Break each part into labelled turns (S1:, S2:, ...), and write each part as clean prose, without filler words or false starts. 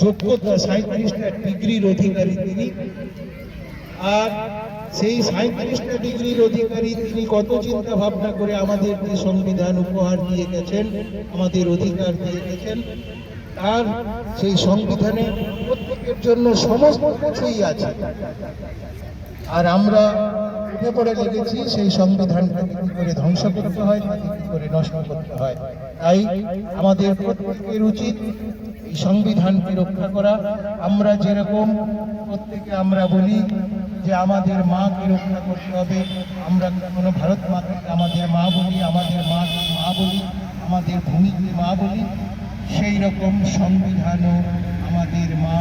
S1: যোগ্যতা 37টা ডিগ্রির অধিকারী তিনি। আর সেই 37টা ডিগ্রির অধিকারী তিনি কত চিন্তা ভাবনা করে আমাদের যে সংবিধান উপহার দিয়ে গেছেন, আমাদের অধিকার দিয়ে গেছেন, তার সেই সংবিধানে প্রত্যেকের জন্য সমস্ত কিছুই আছে। আর আমরা উঠে পড়ে লেগেছি সেই সংবিধানটাকে কি করে ধ্বংস করতে হয়, তাকে কি করে নষ্ট করতে হয়। তাই আমাদের প্রত্যেকের উচিত এই সংবিধানকে রক্ষা করা। আমরা যেরকম প্রত্যেকে আমরা বলি যে আমাদের মাকে রক্ষা করতে হবে, আমরা কোনো ভারত মাতাকে আমাদের মা বলি, আমাদের মাকে মা বলি, আমাদের ভূমিকে মা বলি, সেই রকম সংবিধানও আমাদের মা।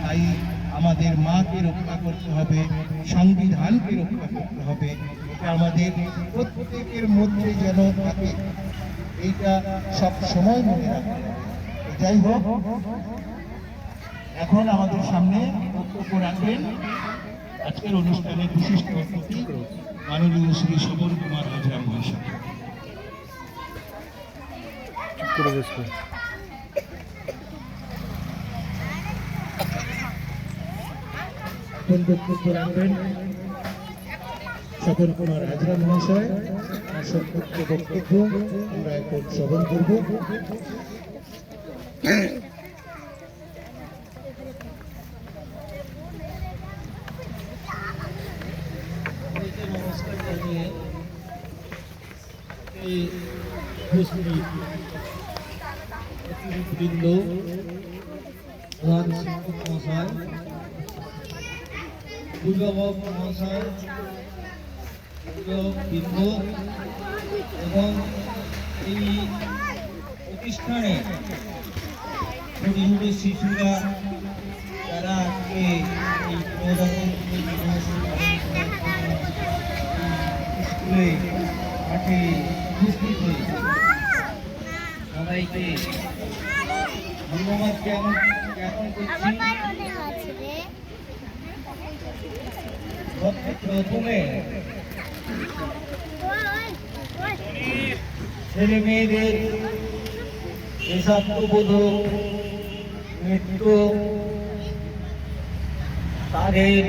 S1: তাই আমাদের মাকে রক্ষা করতে হবে, সংবিধানকে রক্ষা করতে হবে। এটা আমাদের প্রত্যেকের মধ্যে যেন থাকে, এইটা সব সময় মনে রাখতে হবে। যাই হোক, এখন আমাদের সামনে বক্তব্য রাখবেন আজকের অনুষ্ঠানের বিশিষ্ট অতিথি মাননীয় শ্রী শোভন কুমার হাজরা মহাশয়। এখন বক্তব্য রাখবেন শোভন কুমার হাজরা মহাশয়। তার সংক্ষিপ্ত বক্তব্য আমরা এখন শ্রবণ করব।
S2: নমস্কার জানিয়ে এই অতিথিবৃন্দ, প্রধান শিক্ষক মহাশয়, অভিভাবক মহাশয়, অভিভাবকবৃন্দ এবং এই প্রতিষ্ঠানে ছোট ছোট শিশুরা যারা আজকে এই প্রজাতন্ত্র দিবস স্কুলে মাঠে উপস্থিত হয়েছে, সবাইকে ধন্যবাদ জ্ঞাপন করছি। প্রথমে ছেলে মেয়েদের দেশাত্মবোধক নৃত্য, তাদের